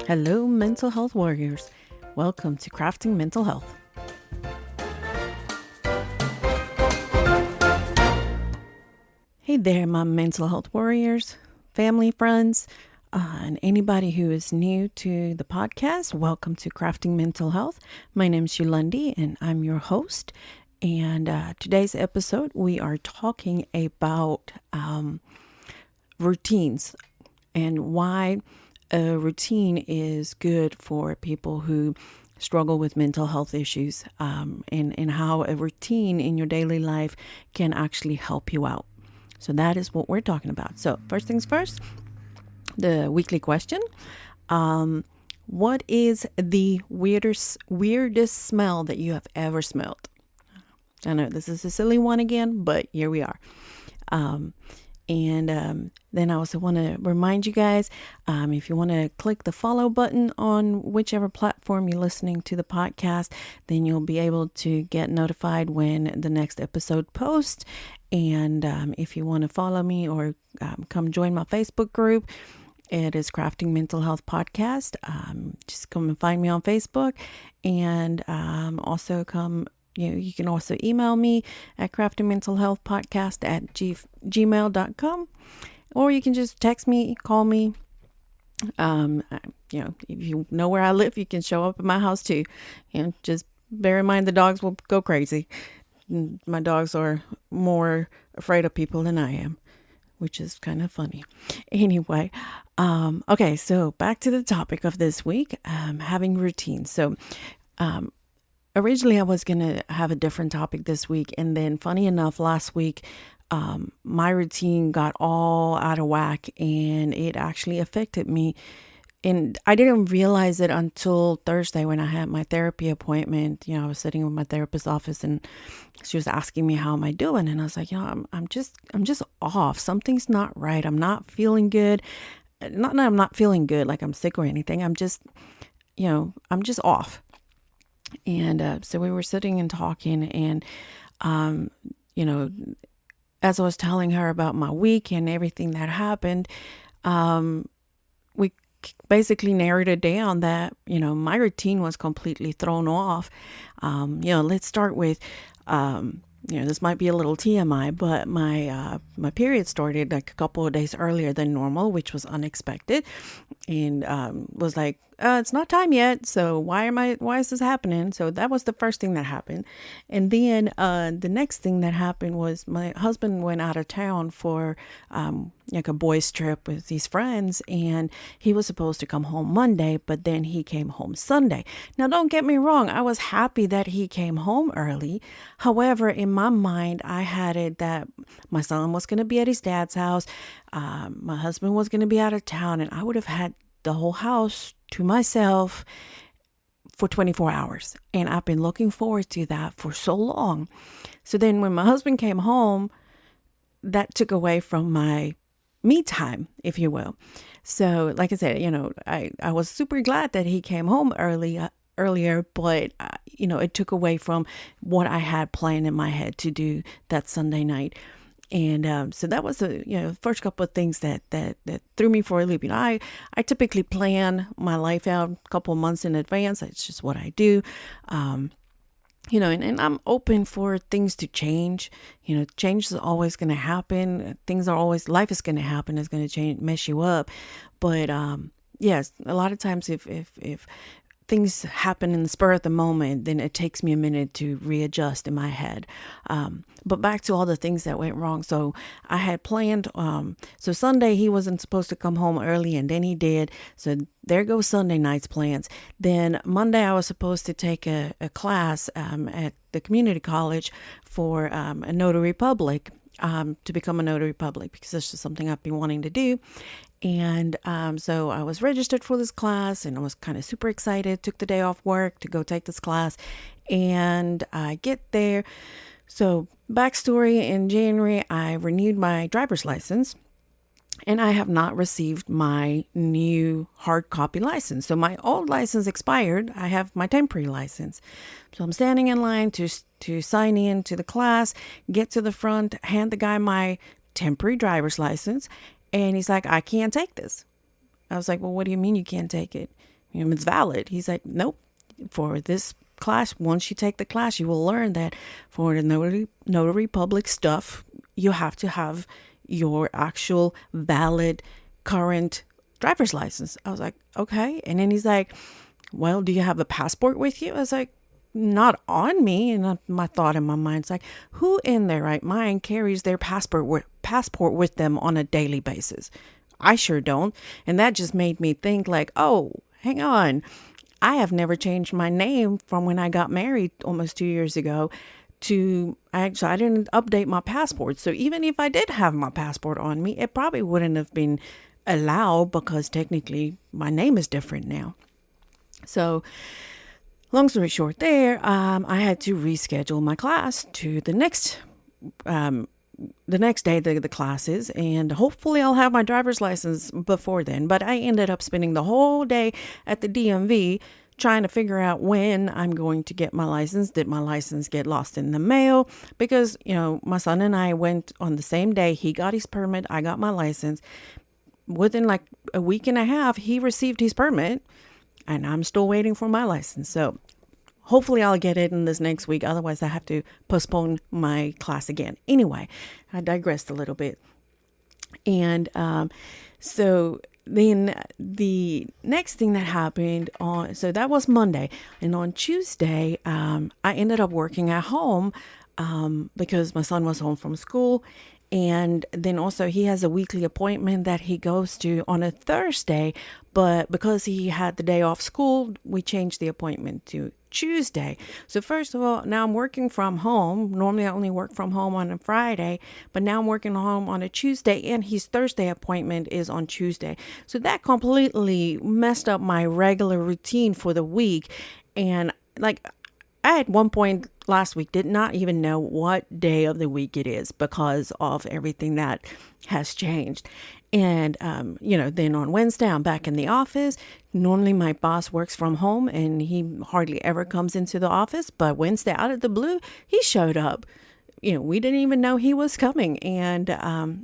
Hello, mental health warriors. Welcome to Crafting Mental Health. Hey there, my mental health warriors, family, friends, and anybody who is new to the podcast. Welcome to Crafting Mental Health. My name is Yolandi, and I'm your host. And today's episode, we are talking about routines and why a routine is good for people who struggle with mental health issues, and how a routine in your daily life can actually help you out. So that is what we're talking about. So first things first, the weekly question. What is the weirdest smell that you have ever smelled? I know this is a silly one again, but here we are. And then I also want to remind you guys, if you want to click the follow button on whichever platform you're listening to the podcast, then you'll be able to get notified when the next episode posts. And if you want to follow me or come join my Facebook group, it is Crafting Mental Health Podcast. Just come and find me on Facebook, and also come. You can also email me at craftingmentalhealthpodcast@gmail.com, or you can just text me, call me. If you know where I live, you can show up at my house too. And just bear in mind the dogs will go crazy. My dogs are more afraid of people than I am, which is kind of funny. Anyway, okay, so back to the topic of this week, having routines. So, originally, I was going to have a different topic this week. And then funny enough, last week, my routine got all out of whack and it actually affected me. And I didn't realize it until Thursday when I had my therapy appointment. I was sitting in my therapist's office and she was asking me, how am I doing? And I was like, I'm just off. Something's not right. I'm not feeling good. Not that I'm not feeling good, like I'm sick or anything. I'm just off. And so we were sitting and talking, and as I was telling her about my week and everything that happened, we basically narrowed it down that my routine was completely thrown off. Let's start with this might be a little TMI, but my period started like a couple of days earlier than normal, which was unexpected, and was like, it's not time yet. So why is this happening? So that was the first thing that happened. And then the next thing that happened was my husband went out of town for like a boys trip with his friends, and he was supposed to come home Monday, but then he came home Sunday. Now, don't get me wrong. I was happy that he came home early. However, in my mind, I had it that my son was going to be at his dad's house. My husband was going to be out of town, and I would have had the whole house to myself for 24 hours. And I've been looking forward to that for so long. So then when my husband came home, that took away from my me time, if you will. So like I said, I was super glad that he came home earlier, but it took away from what I had planned in my head to do that Sunday night. And so that was the first couple of things that threw me for a loop. I typically plan my life out a couple of months in advance. It's just what I do. And I'm open for things to change. Change is always going to happen. Life is going to happen. It's going to change, mess you up. But yes, a lot of times if things happen in the spur of the moment, then it takes me a minute to readjust in my head. But back to all the things that went wrong. So I had planned, so Sunday he wasn't supposed to come home early, and then he did. So there goes Sunday night's plans. Then Monday I was supposed to take a class at the community college for a notary public, to become a notary public, because that's just something I've been wanting to do. And so I was registered for this class, and I was kind of super excited, took the day off work to go take this class, and I get there. So backstory, in January, I renewed my driver's license, and I have not received my new hard copy license. So my old license expired. I have my temporary license. So I'm standing in line to sign in to the class, get to the front, hand the guy my temporary driver's license. And he's like, I can't take this. I was like, well, what do you mean you can't take it? It's valid. He's like, nope. For this class, once you take the class, you will learn that for the notary public stuff, you have to have your actual valid current driver's license. I was like, okay. And then he's like, well, do you have a passport with you? I was like, not on me. And my thought in my mind is like, who in their right mind carries their passport with them on a daily basis? I sure don't. And that just made me think like, oh, hang on. I have never changed my name from when I got married almost 2 years ago to actually, I didn't update my passport. So even if I did have my passport on me, it probably wouldn't have been allowed because technically my name is different now. So long story short there, I had to reschedule my class to the next day the class is, and hopefully I'll have my driver's license before then. But I ended up spending the whole day at the DMV trying to figure out when I'm going to get my license. Did my license get lost in the mail? Because, my son and I went on the same day. He got his permit. I got my license. Within like a week and a half, he received his permit, and I'm still waiting for my license. So hopefully I'll get it in this next week. Otherwise, I have to postpone my class again. Anyway, I digressed a little bit. And so then the next thing that happened so that was Monday. And on Tuesday, I ended up working at home because my son was home from school. And then also he has a weekly appointment that he goes to on a Thursday. But because he had the day off school, we changed the appointment to Tuesday. So first of all, now I'm working from home. Normally I only work from home on a Friday, but now I'm working home on a Tuesday, and his Thursday appointment is on Tuesday. So that completely messed up my regular routine for the week. And like, I at one point last week did not even know what day of the week it is because of everything that has changed. And, then on Wednesday, I'm back in the office. Normally my boss works from home and he hardly ever comes into the office. But Wednesday, out of the blue, he showed up. We didn't even know he was coming. And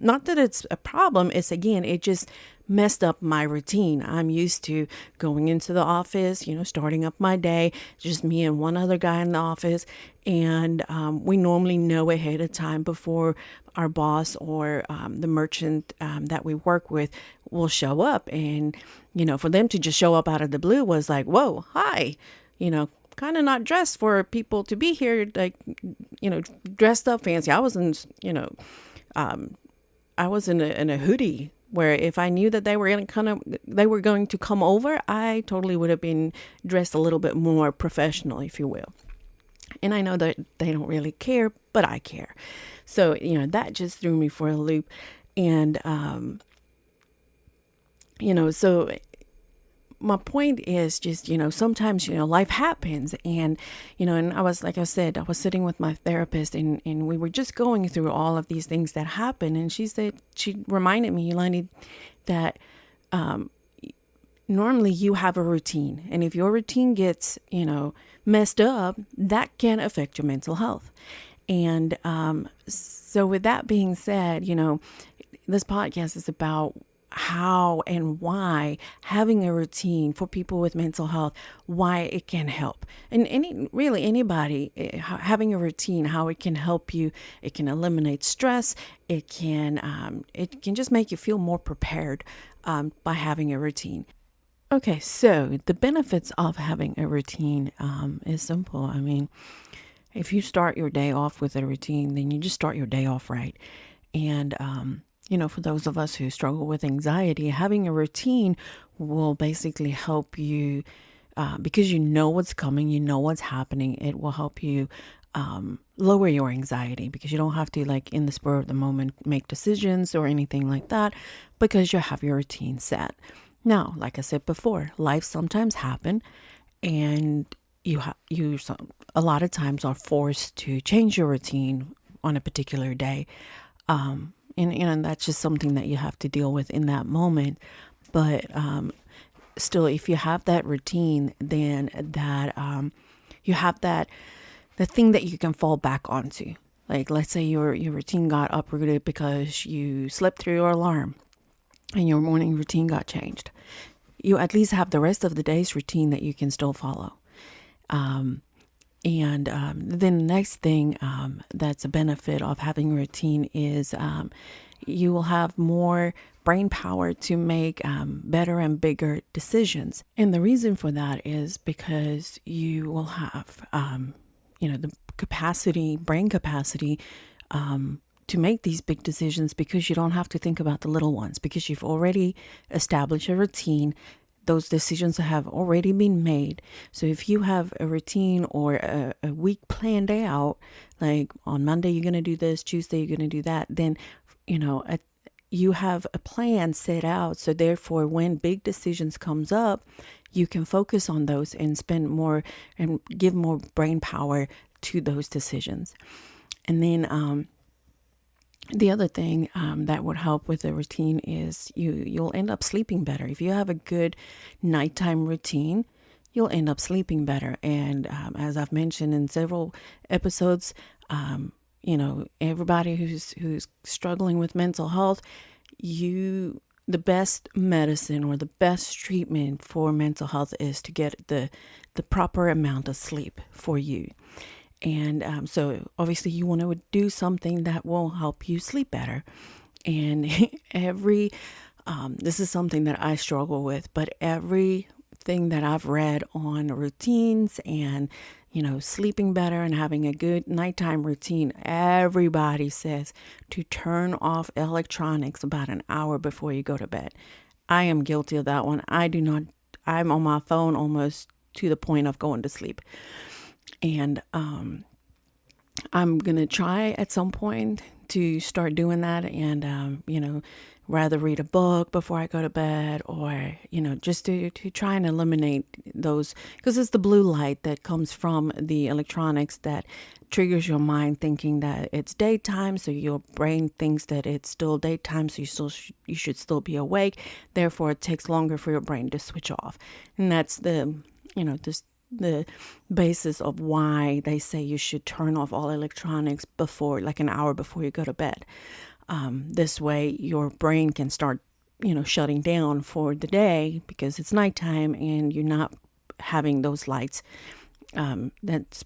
not that it's a problem. It's, again, it just messed up my routine. I'm used to going into the office, starting up my day, just me and one other guy in the office. And we normally know ahead of time before our boss or the merchant that we work with will show up. And, for them to just show up out of the blue was like, whoa, hi, kind of not dressed for people to be here, like, dressed up fancy. I was in, I was in a hoodie where if I knew that they were going to come over, I totally would have been dressed a little bit more professional, if you will. And I know that they don't really care, but I care. So, that just threw me for a loop. And, so my point is just, sometimes, life happens. And, and I was, like I said, I was sitting with my therapist and we were just going through all of these things that happen. And she reminded me, Yolandi, that normally you have a routine. And if your routine gets, messed up, that can affect your mental health. And so with that being said, this podcast is about how and why having a routine for people with mental health, why it can help. And anybody having a routine, how it can help you. It can eliminate stress. It can just make you feel more prepared by having a routine. Okay, so the benefits of having a routine is simple. I mean, if you start your day off with a routine, then you just start your day off right. And for those of us who struggle with anxiety, having a routine will basically help you because you know what's coming, you know what's happening. It will help you lower your anxiety because you don't have to, like, in the spur of the moment, make decisions or anything like that because you have your routine set. Now, like I said before, life sometimes happen and you a lot of times are forced to change your routine on a particular day. And that's just something that you have to deal with in that moment. But still, if you have that routine, then that you have the thing that you can fall back onto. Like, let's say your routine got uprooted because you slept through your alarm and your morning routine got changed. you at least have the rest of the day's routine that you can still follow. And then the next thing that's a benefit of having a routine is you will have more brain power to make better and bigger decisions. And the reason for that is because you will have, the brain capacity to make these big decisions, because you don't have to think about the little ones, because you've already established a routine. Those decisions have already been made. So if you have a routine or a week planned out, like on Monday you're going to do this, Tuesday you're going to do that, then, you have a plan set out. So therefore, when big decisions comes up, you can focus on those and spend more and give more brain power to those decisions. And then the other thing that would help with the routine is you'll end up sleeping better. If you have a good nighttime routine, you'll end up sleeping better. And as I've mentioned in several episodes, everybody who's struggling with mental health, the best medicine or the best treatment for mental health is to get the proper amount of sleep for you. And so obviously you want to do something that will help you sleep better. And this is something that I struggle with, but everything that I've read on routines and, sleeping better and having a good nighttime routine, everybody says to turn off electronics about an hour before you go to bed. I am guilty of that one. I'm on my phone almost to the point of going to sleep. And I'm going to try at some point to start doing that and, rather read a book before I go to bed, or, just to try and eliminate those, because it's the blue light that comes from the electronics that triggers your mind thinking that it's daytime. So your brain thinks that it's still daytime. So you should still be awake. Therefore, it takes longer for your brain to switch off. And that's the basis of why they say you should turn off all electronics before, like an hour before you go to bed. This way your brain can start, shutting down for the day, because it's nighttime and you're not having those lights that's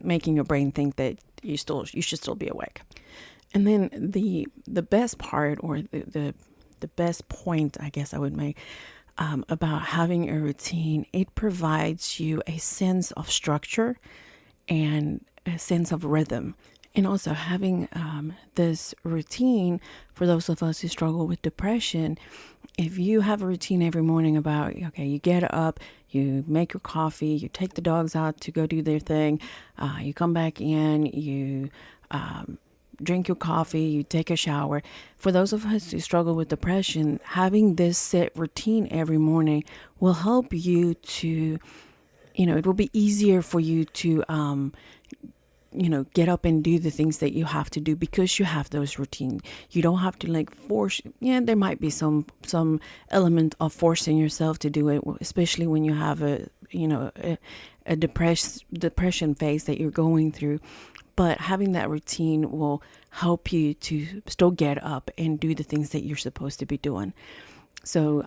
making your brain think that you should still be awake. And then the best part, or the best point, I guess I would make, about having a routine, it provides you a sense of structure and a sense of rhythm. And also having this routine, for those of us who struggle with depression, if you have a routine every morning about, okay, you get up, you make your coffee, you take the dogs out to go do their thing, you come back in, you drink your coffee, you take a shower. For those of us who struggle with depression, having this set routine every morning will help you to, it will be easier for you to, get up and do the things that you have to do, because you have those routines. You don't have to force. Yeah, there might be some element of forcing yourself to do it, especially when you have a depression phase that you're going through. But having that routine will help you to still get up and do the things that you're supposed to be doing. So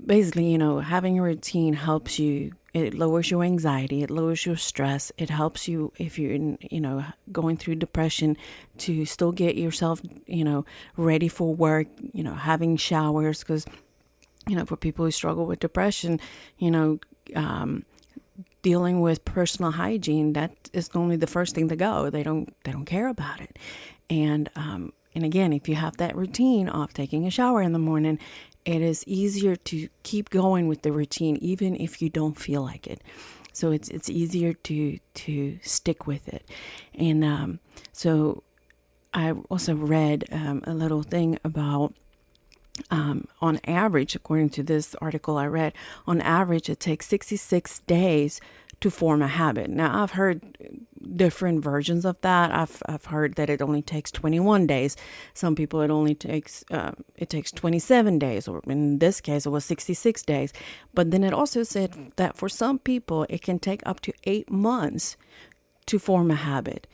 basically, having a routine helps you. It lowers your anxiety. It lowers your stress. It helps you, if you're going through depression, to still get yourself, ready for work, having showers. Because, for people who struggle with depression, dealing with personal hygiene, that is only the first thing to go. They don't care about it. And again, if you have that routine of taking a shower in the morning, it is easier to keep going with the routine, even if you don't feel like it. So it's easier to stick with it. And so I also read a little thing about, on average, according to this article I read, on average, it takes 66 days to form a habit. Now, I've heard different versions of that. I've heard that it only takes 21 days. Some people, it takes 27 days, or in this case, it was 66 days. But then it also said that for some people, it can take up to 8 months to form a habit.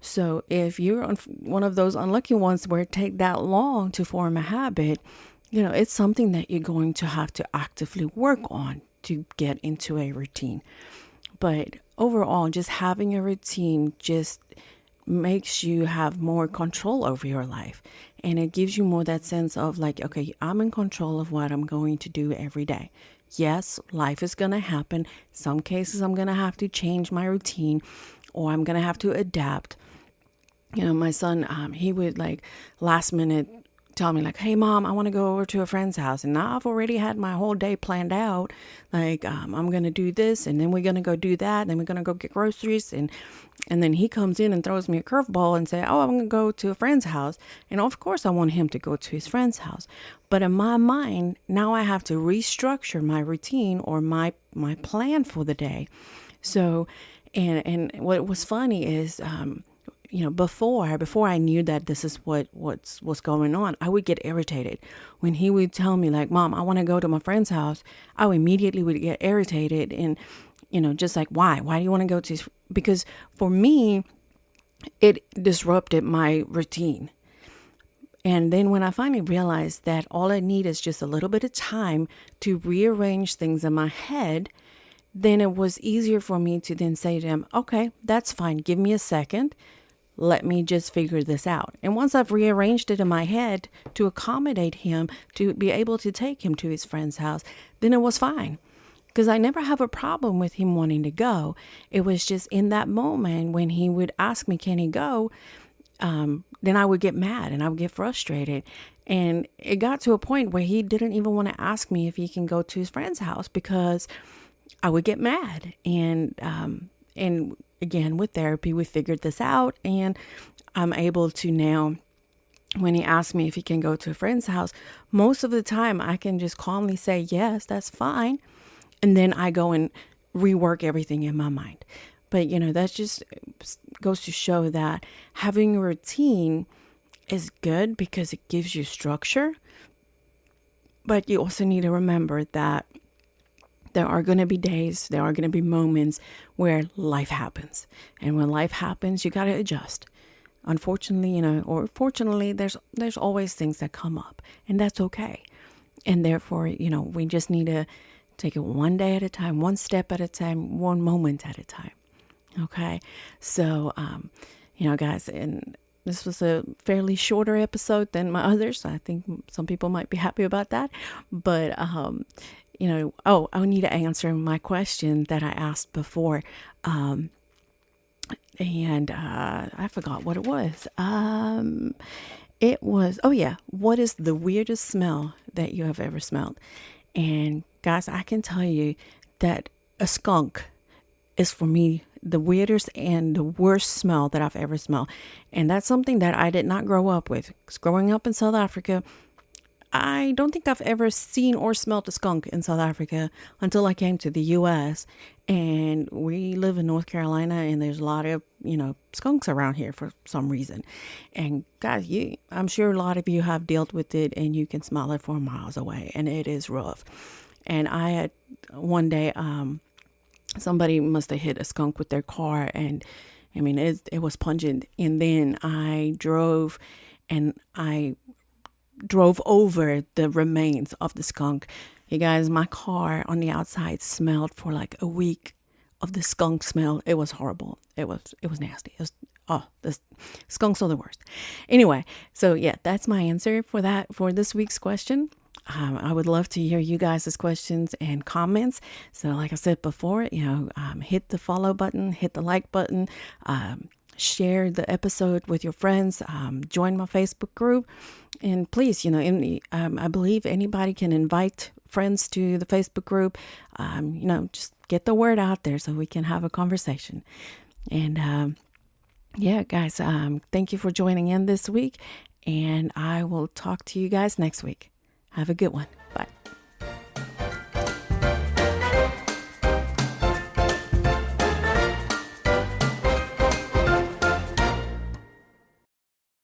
So if you're one of those unlucky ones where it takes that long to form a habit, it's something that you're going to have to actively work on to get into a routine. But overall, just having a routine just makes you have more control over your life. And it gives you more that sense of like, okay, I'm in control of what I'm going to do every day. Yes, life is going to happen. Some cases I'm going to have to change my routine or I'm going to have to adapt. My son, he would like last minute tell me like, hey mom, I want to go over to a friend's house. And now I've already had my whole day planned out. Like, I'm going to do this and then we're going to go do that. And then we're going to go get groceries. And then he comes in and throws me a curveball and say, oh, I'm going to go to a friend's house. And of course I want him to go to his friend's house. But in my mind, now I have to restructure my routine or my plan for the day. So, and what was funny is, before I knew that this is what's going on, I would get irritated when he would tell me like, Mom, I want to go to my friend's house. I immediately would get irritated and, just like, why do you want to go to? Because for me, it disrupted my routine. And then when I finally realized that all I need is just a little bit of time to rearrange things in my head, then it was easier for me to then say to him, okay, that's fine. Give me a second. Let me just figure this out. And once I've rearranged it in my head to accommodate him, to be able to take him to his friend's house, then it was fine. Because I never have a problem with him wanting to go. It was just in that moment when he would ask me, can he go? Then I would get mad and I would get frustrated. And it got to a point where he didn't even want to ask me if he can go to his friend's house because I would get mad. And again, with therapy, we figured this out, and I'm able to now, when he asks me if he can go to a friend's house, most of the time I can just calmly say, yes, that's fine. And then I go and rework everything in my mind. But, that just goes to show that having a routine is good because it gives you structure. But you also need to remember that there are going to be days, there are going to be moments where life happens. And when life happens, you got to adjust. Unfortunately, or fortunately, there's always things that come up, and that's okay. And therefore, we just need to take it one day at a time, one step at a time, one moment at a time. Okay. So, guys, and this was a fairly shorter episode than my others. I think some people might be happy about that. But, I need to answer my question that I asked before. And I forgot what it was. It was, what is the weirdest smell that you have ever smelled? And guys, I can tell you that a skunk is for me the weirdest and the worst smell that I've ever smelled. And that's something that I did not grow up with. 'Cause growing up in South Africa, I don't think I've ever seen or smelled a skunk in South Africa until I came to the US. And we live in North Carolina, and there's a lot of, skunks around here for some reason. And guys, I'm sure a lot of you have dealt with it, and you can smell it from miles away, and it is rough. And I had one day, somebody must have hit a skunk with their car, and I mean, it was pungent. And then I drove over the remains of the skunk. You guys, my car on the outside smelled for like a week of the skunk smell. It was horrible. It was nasty. The skunks are the worst. Anyway, so yeah, that's my answer for this week's question. I would love to hear you guys' questions and comments. So like I said before, hit the follow button, hit the like button, share the episode with your friends, join my Facebook group. And please, I believe anybody can invite friends to the Facebook group. Just get the word out there so we can have a conversation. And guys, thank you for joining in this week. And I will talk to you guys next week. Have a good one. Bye.